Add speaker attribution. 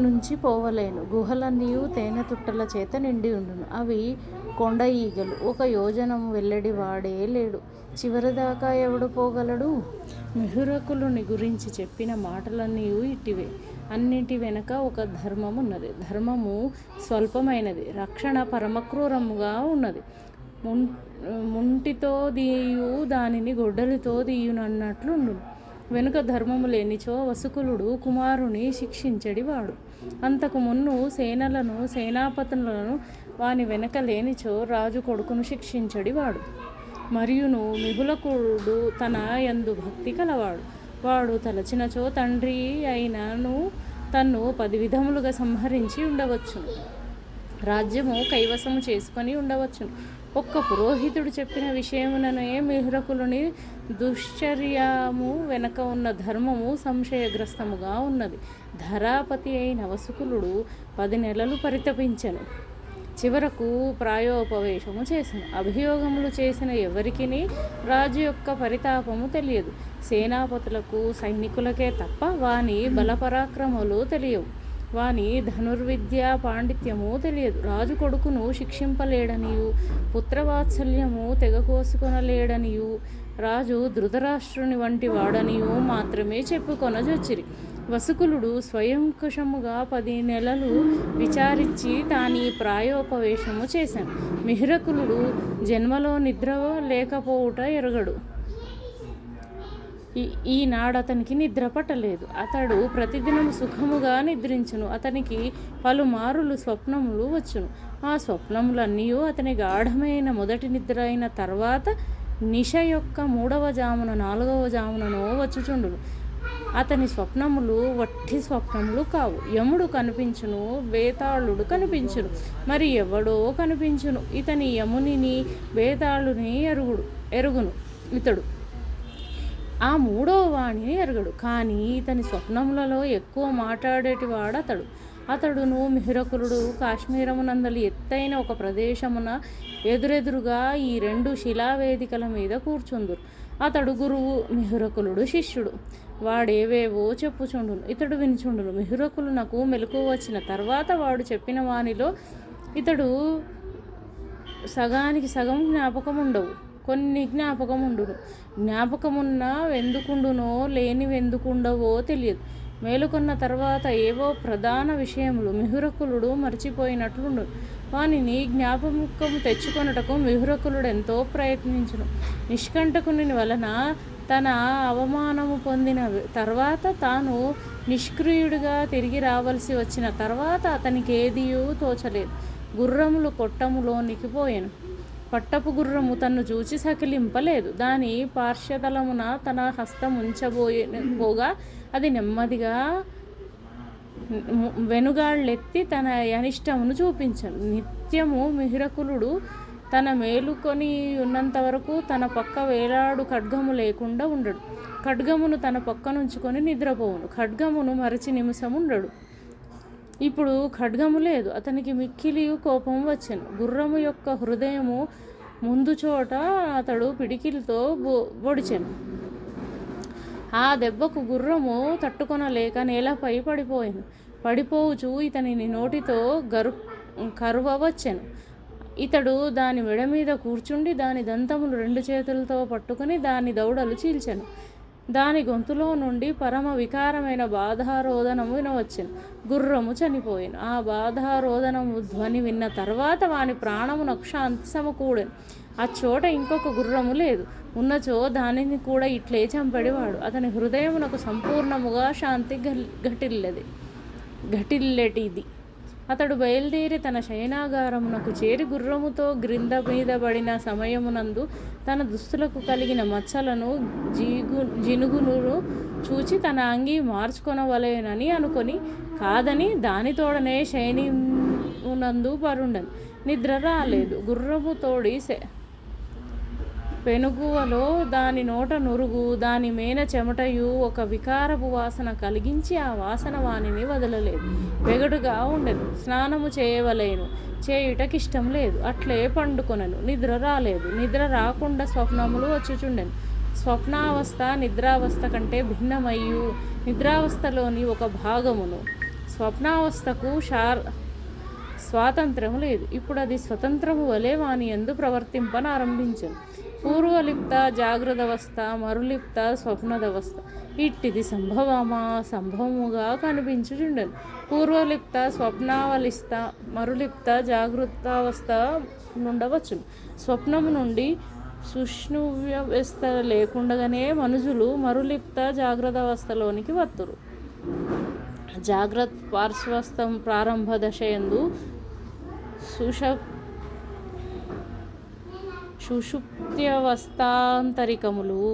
Speaker 1: నుంచి పోవలేను. గుహలన్నీయు తేనె తుట్టల చేత నిండి ఉండును. అవి కొండ ఈగలు. ఒక యోజనము వెల్లడి వాడే లేడు. చివరిదాకా ఎవడు పోగలడు? మిహురకులుని గురించి చెప్పిన మాటలన్నీయు ఇట్టివే. అన్నింటి వెనక ఒక ధర్మమున్నది. ధర్మము స్వల్పమైనది, రక్షణ పరమక్రూరముగా ఉన్నది. ముంటితో దీయు దానిని గొడ్డలితో దీయునన్నట్లుండును. వెనుక ధర్మము లేనిచో వసుకులుడు కుమారుని శిక్షించడివాడు. అంతకు మున్ను సేనలను సేనాపతులను వాని వెనక లేనిచో రాజు కొడుకును శిక్షించడివాడు. మరియును మిహులకుడు తన యందు భక్తి కలవాడు. వాడు తలచినచో తండ్రి అయినను తన్ను 10 విధములుగా సంహరించి ఉండవచ్చును. రాజ్యము కైవసము చేసుకొని ఉండవచ్చును. ఒక్క పురోహితుడు చెప్పిన విషయముననే మిహురకులుని దుశ్చర్యము వెనక ఉన్న ధర్మము సంశయగ్రస్తముగా ఉన్నది. ధరాపతి అయిన వసుకులుడు 10 నెలలు పరితపించెను. చివరకు ప్రాయోపవేశము చేసెను. అభియోగములు చేసిన ఎవరికిని రాజు యొక్క పరితాపము తెలియదు. సేనాపతులకు సైనికులకే తప్ప వాని బలపరాక్రమములు తెలియవు. వాని ధనుర్విద్యా పాండిత్యము తెలియదు. రాజు కొడుకును శిక్షింపలేడనియు పుత్రవాత్సల్యము తెగకోసుకొనలేడనియు రాజు ధృతరాష్ట్రుని వంటి వాడనియు మాత్రమే చెప్పుకొనజొచ్చిరి. వసుకులుడు స్వయంకుశముగా 10 నెలలు విచారించి తాని ప్రాయోపవేశము చేశాను. మిహురకులుడు జన్మలో నిద్ర లేకపోవుట ఎరగడు. ఈనాడతనికి నిద్ర పట్టలేదు. అతడు ప్రతిదినం సుఖముగా నిద్రించును. అతనికి పలుమారులు స్వప్నములు వచ్చును. ఆ స్వప్నములన్నీ అతని గాఢమైన మొదటి నిద్ర అయిన తర్వాత నిశ యొక్క 3వ జామున 4వ జాముననో వచ్చుచుండును. అతని స్వప్నములు వట్టి స్వప్నములు కావు. యముడు కనిపించును, బేతాళుడు కనిపించును, మరి ఎవడో కనిపించును. ఇతని యమునిని బేతాళుని ఎరుగును. ఇతడు ఆ 3వ వాణిని ఎరగడు. కానీ ఇతని స్వప్నములలో ఎక్కువ మాట్లాడేటివాడు అతడును మిహురకులుడు కాశ్మీరమునందలి ఎత్తైన ఒక ప్రదేశమున ఎదురెదురుగా ఈ 2 శిలావేదికల మీద కూర్చుందురు. అతడు గురువు, మిహురకులుడు శిష్యుడు. వాడేవేవో చెప్పుచుండును, ఇతడు వినుచుండును. మిహురకులునకు మెలకువ వచ్చిన తర్వాత వాడు చెప్పిన వానిలో ఇతడు సగానికి సగం జ్ఞాపకముండవు, కొన్ని జ్ఞాపకముండును. జ్ఞాపకమున్న వెందుకుండునో లేని వెందుకుండవో తెలియదు. మేలుకొన్న తర్వాత ఏవో ప్రధాన విషయములు మిహురకులుడు మర్చిపోయినట్లుండు. వానిని జ్ఞాపకము తెచ్చుకొనుటకు మిహురకులుడెంతో ప్రయత్నించును. నిష్కంటకుని వలన తన అవమానము పొందిన తర్వాత తాను నిష్క్రియుడిగా తిరిగి రావలసి వచ్చిన తర్వాత అతనికి ఏదియూ తోచలేదు. గుర్రములు కొట్టములోనికి పోయెను. పట్టపు గుర్రము తన్ను చూచి సకిలింపలేదు. దాని పార్శ్వతలమున తన హస్తముంచబోగా అది నెమ్మదిగా వెనుగాళ్ళెత్తి తన అనిష్టమును చూపించను. నిత్యము మిహురకులుడు తన మేలుకొని ఉన్నంతవరకు తన పక్క వేలాడు ఖడ్గము లేకుండా ఉండడు. ఖడ్గమును తన పక్కనుంచుకొని నిద్రపోవును. ఖడ్గమును మరచి నిమిషముండడు. ఇప్పుడు ఖడ్గము లేదు. అతనికి మిక్కిలి కోపం వచ్చెను. గుర్రము యొక్క హృదయము ముందు చోట అతడు పిడికిలితో పొడిచెను. ఆ దెబ్బకు గుర్రము తట్టుకొనలేక నేలపై పడిపోవుచు ఇతనిని నోటితో కరువ వచ్చెను. ఇతడు దాని మెడ మీద కూర్చుండి దాని దంతములు 2 చేతులతో పట్టుకుని దాని దౌడలు చీల్చెను. దాని గొంతులో నుండి పరమ వికారమైన బాధారోదనము వినవచ్చెను. గుర్రము చనిపోయెను. ఆ బాధారోదనము ధ్వని విన్న తర్వాత వాని ప్రాణమునకు శాంతి సమకూడెను. ఆ చోట ఇంకొక గుర్రము లేదు. ఉన్నచో దానిని కూడా ఇట్లే చంపెడివాడు. అతని హృదయమునకు సంపూర్ణముగా శాంతి ఘటిల్లెటిది. అతడు బయలుదేరి తన శయనాగారమునకు చేరి గుర్రముతో గ్రింద మీద పడిన సమయమునందు తన దుస్తులకు కలిగిన మచ్చలను జినుగును చూచి తన అంగి మార్చుకొనవలెనని అనుకొని కాదని దానితోడనే శయనమునందు పరుండెను. నిద్ర రాలేదు. గుర్రము తోడి పెనుగువలో దాని నోట నురుగు, దాని మేన చెమటయు ఒక వికారపు వాసన కలిగించి ఆ వాసన వానిని వదలలేదు. వెగటుగా ఉండెను. స్నానము చేయవలేను, చేయుటకిష్టం లేదు. అట్లే పండుకొనెను. నిద్ర రాలేదు. నిద్ర రాకుండా స్వప్నములు వచ్చుచుండెను. స్వప్నావస్థ నిద్రావస్థ కంటే భిన్నమయ్యు నిద్రావస్థలోని ఒక భాగమును స్వప్నావస్థకు స్వాతంత్రము లేదు. ఇప్పుడు అది స్వతంత్రము వలె వాని యందు ప్రవర్తింపనారంభించను. పూర్వలిప్త జాగ్రత్తవస్థ, మరులిప్త స్వప్నదవస్థ. ఇట్టిది సంభవముగా కనిపించుచుండెను. పూర్వలిప్త స్వప్నావలిస్థ, మరులిప్త జాగృతావస్థ నుండవచ్చును. స్వప్నము నుండి సుష్ణువ్యవస్థ లేకుండగానే మనుజులు మరులిప్త జాగ్రత్తావస్థలోనికి వత్తురు. జాగ్రత్త పార్శ్వస్థం ప్రారంభ దశయందు సుషుప్త్యవస్థాంతరికములు